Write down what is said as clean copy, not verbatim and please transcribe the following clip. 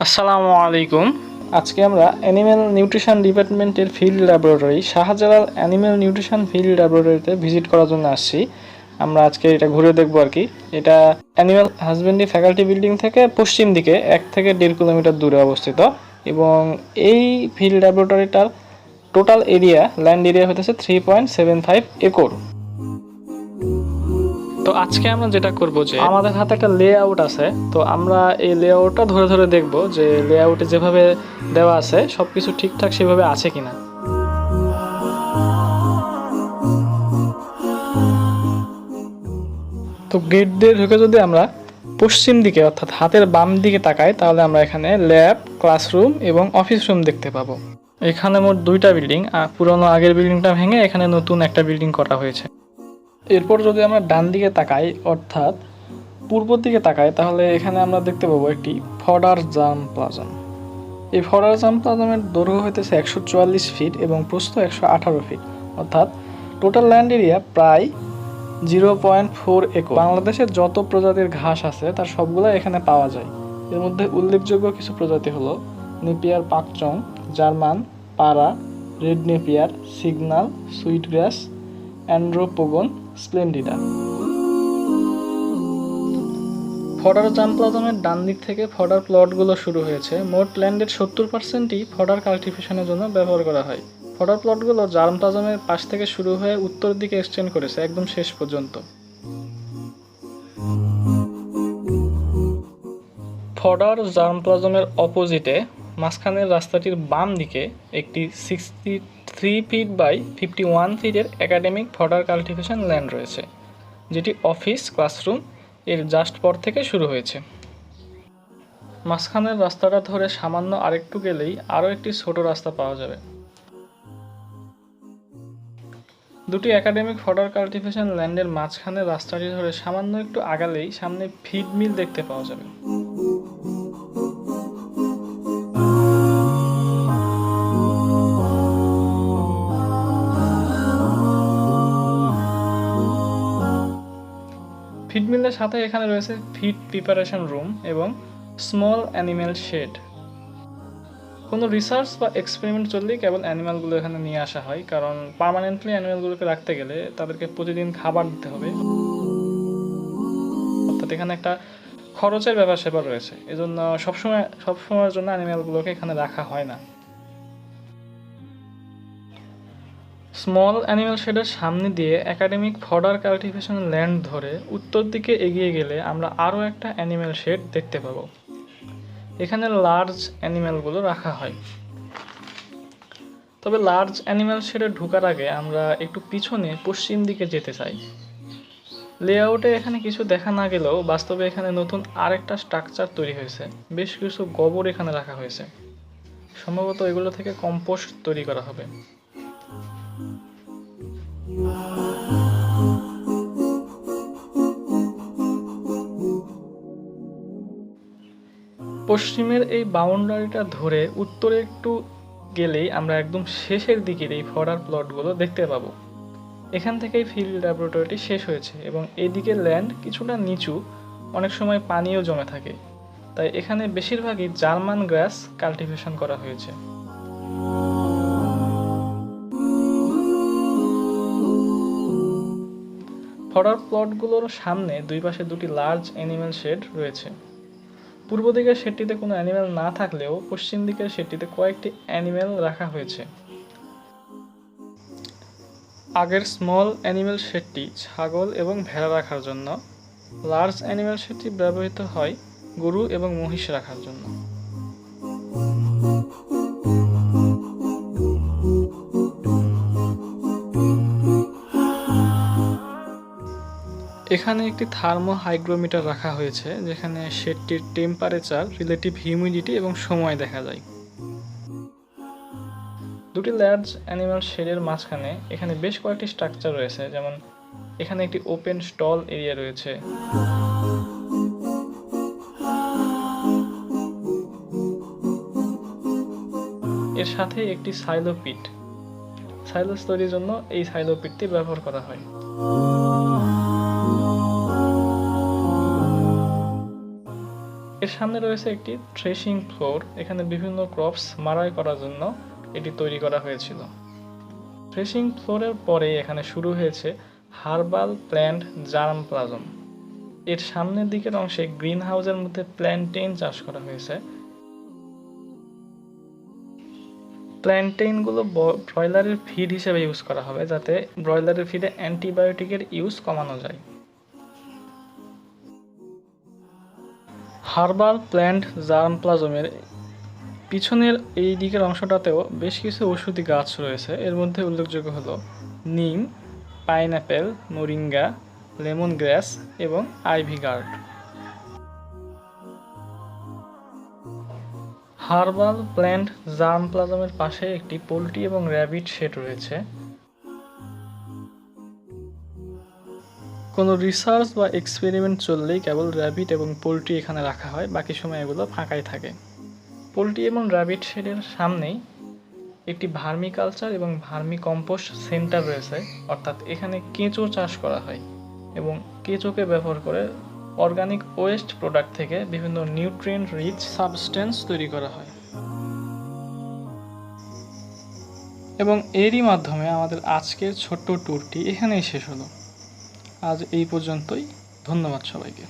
আসসালামু আলাইকুম। আজকে আমরা অ্যানিম্যাল নিউট্রিশন ডিপার্টমেন্টের field laboratory Shahjalal animal nutrition field ল্যাবরেটরিতে ভিজিট করার জন্য আসছি। আমরা আজকে এটা ঘুরে দেখবো আর কি। এটা অ্যানিম্যাল হাজবেন্ডারি ফ্যাকাল্টি বিল্ডিং থেকে পশ্চিম দিকে 1 থেকে 1.5 কিলোমিটার দূরে অবস্থিত এবং এই ফিল্ড ল্যাবরেটরিটার টোটাল এরিয়া ল্যান্ড এরিয়া হতেছে 3.75 একর। তো আজকে আমরা যেটা করব যে আমাদের হাতে একটা লেআউট আছে, তো আমরা এই লেআউটটা ধরে ধরে দেখব যে লেআউটে যেভাবে দেওয়া আছে সবকিছু ঠিকঠাক সেভাবে আছে কিনা। তো গেট দিয়ে ঢুকে যদি আমরা পশ্চিম দিকে অর্থাৎ হাতের বাম দিকে তাকাই তাহলে আমরা এখানে ল্যাব, ক্লাসরুম এবং অফিস রুম দেখতে পাবো। এখানে মোট 2টা বিল্ডিং, পুরনো আগের বিল্ডিংটা ভেঙে এখানে নতুন একটা বিল্ডিং করা হয়েছে। এরপর যদি আমরা ডান দিকে তাকাই অর্থাৎ পূর্ব দিকে তাকাই তাহলে এখানে আমরা দেখতে পাবো একটি ফডার জাম প্লাজা। এই ফডার জাম প্লাজামের দৈর্ঘ্য হইতেছে 144 ফিট এবং প্রস্থ 118 ফিট, অর্থাৎ টোটাল ল্যান্ড এরিয়া প্রায় 0.4 একর। বাংলাদেশের যত প্রজাতির ঘাস আছে তার সবগুলো এখানে পাওয়া যায়। এর মধ্যে উল্লেখযোগ্য কিছু প্রজাতি হলো নেপিয়ার পাকচং, জার্মান, পারা, রেড নেপিয়ার, সিগনাল, সুইটগ্রাস, অ্যান্ড্রোপোগন, স্প্লেন্ডিডা। ফডার জাম প্লাজমের ডান দিক থেকে ফডার প্লটগুলো শুরু হয়েছে। মোট ল্যান্ডের 70%ই ফডার কাল্টিভেশনের জন্য ব্যবহার করা হয়। ফডার প্লটগুলো জাম প্লাজমের পাশ থেকে শুরু হয়ে উত্তর দিকে এক্সটেন্ড করেছে একদম শেষ পর্যন্ত। ফডার জাম প্লাজমের অপোজিটে মাঝখানের রাস্তাটির বাম দিকে একটি 63 ফিট বাই 51 ফিটের একাডেমিক ফডার কাল্টিভেশন ল্যান্ড রয়েছে, যেটি অফিস, ক্লাসরুম এর জাস্ট পর থেকে শুরু হয়েছে। মাঝখানের রাস্তাটা ধরে সামান্য আরেকটু গেলেই আরও একটি ছোট রাস্তা পাওয়া যাবে। দুটি একাডেমিক ফডার কাল্টিভেশন ল্যান্ডের মাঝখানের রাস্তাটি ধরে সামান্য একটু আগালেই সামনে ফিড মিল দেখতে পাওয়া যাবে। ফিড মিলের সাথে এখানে রয়েছে ফিড প্রিপারেশন রুম এবং স্মল অ্যানিম্যাল শেড। কোনো রিসার্চ বা এক্সপেরিমেন্ট চললেই কেবল অ্যানিম্যালগুলো এখানে নিয়ে আসা হয়, কারণ পার্মানেন্টলি অ্যানিম্যালগুলোকে রাখতে গেলে তাদেরকে প্রতিদিন খাবার দিতে হবে, অর্থাৎ এখানে একটা খরচের ব্যাপার স্যাপার রয়েছে। এজন্য সবসময়ের জন্য অ্যানিম্যালগুলোকে এখানে রাখা হয় না। স্মল অ্যানিম্যাল শেডের সামনে দিয়ে একাডেমিক ফডার কাল্টিভেশন ল্যান্ড ধরে উত্তর দিকে এগিয়ে গেলে আমরা আরও একটা অ্যানিম্যাল শেড দেখতে পাবো। এখানে লার্জ অ্যানিম্যালগুলো রাখা হয়। তবে লার্জ অ্যানিম্যাল শেডে ঢোকার আগে আমরা একটু পিছনে পশ্চিম দিকে যেতে চাই। লেআউটে এখানে কিছু দেখা না গেলেও বাস্তবে এখানে নতুন আরেকটা স্ট্রাকচার তৈরি হয়েছে। বেশ কিছু গোবর এখানে রাখা হয়েছে, সম্ভবত এগুলো থেকে কম্পোস্ট তৈরি করা হবে। পশ্চিমের এই বাউন্ডারিটা ধরে উত্তরে একটু গেলেই আমরা একদম শেষের দিকের এই ফডার প্লটগুলো দেখতে পাবো। এখান থেকেই ফিল্ড ল্যাবরেটরিটি শেষ হয়েছে এবং এদিকের ল্যান্ড কিছুটা নিচু, অনেক সময় পানিও জমে থাকে, তাই এখানে বেশিরভাগই জার্মান গ্রাস কাল্টিভেশন করা হয়েছে। ফডার প্লটগুলোর সামনে দুই পাশে দুটি লার্জ অ্যানিম্যাল শেড রয়েছে। পূর্ব দিকের শেডটিতে কোনো অ্যানিম্যাল না থাকলেও পশ্চিম দিকের শেডটিতে কয়েকটি অ্যানিম্যাল রাখা হয়েছে। আগের স্মল অ্যানিম্যাল শেডটি ছাগল এবং ভেড়া রাখার জন্য, লার্জ অ্যানিম্যাল শেডটি ব্যবহৃত হয় গরু এবং মহিষ রাখার জন্য। এখানে একটি থার্মো হাইগ্রোমিটার রাখা হয়েছে, যেখানে শেডটির টেম্পারেচার, রিলেটিভ হিউমিডিটি এবং সময় দেখা যায়। দুটি লার্জ অ্যানিম্যাল শেডের মাঝখানে এখানে বেশ কয়েকটি স্ট্রাকচার রয়েছে, যেমন এখানে একটি ওপেন স্টল এরিয়া রয়েছে। এর সাথে একটি সাইলো পিট, সাইলোস তৈরির জন্য এই সাইলো পিটটি ব্যবহার করা হয়। এর এর সামনে রয়েছে একটি থ্রেশিং ফ্লোর। এখানে বিভিন্ন ক্রপস মাড়াই করার জন্য এটি তৈরি করা হয়েছিল। থ্রেশিং ফ্লোরের পরে এখানে শুরু হয়েছে হার্বাল প্ল্যান্ট জার্মপ্লাজম। এর সামনের দিকের অংশে গ্রিন হাউসের মধ্যে প্ল্যান্টেইন চাষ করা হয়েছে। প্ল্যান্টেইনগুলো ব্রয়লারের ফিড হিসেবে ইউজ করা হবে, যাতে ব্রয়লারের ফিডে অ্যান্টিবায়োটিকের ইউজ কমানো যায়। হার্বাল প্ল্যান্ট জার্মপ্লাজমের পিছনের এই দিকের অংশটাতেও বেশ কিছু ঔষধি গাছ রয়েছে। এর মধ্যে উল্লেখযোগ্য হলো নিম, পাইনঅ্যাপেল, মোরিঙ্গা, লেমন গ্রাস এবং আইভি গার্ড। হার্বাল প্ল্যান্ট জার্মপ্লাজমের পাশে একটি পোলট্রি এবং র্যাবিট শেড রয়েছে। কোনো রিসার্চ বা এক্সপেরিমেন্ট চললেই কেবল র্যাবিট এবং পোলট্রি এখানে রাখা হয়, বাকি সময় এগুলো ফাঁকাই থাকে। পোলট্রি এবং র্যাবিট শেডের সামনেই একটি ভার্মি কালচার এবং ভার্মি কম্পোস্ট সেন্টার রয়েছে, অর্থাৎ এখানে কেঁচো চাষ করা হয় এবং কেঁচোকে ব্যবহার করে অর্গানিক ওয়েস্ট প্রোডাক্ট থেকে বিভিন্ন নিউট্রিয়েন্ট রিচ সাবস্টেন্স তৈরি করা হয়। এবং এরই মাধ্যমে আমাদের আজকের ছোট্ট ট্যুরটি এখানেই শেষ হলো। আজ এই পর্যন্তই। ধন্যবাদ সবাইকে।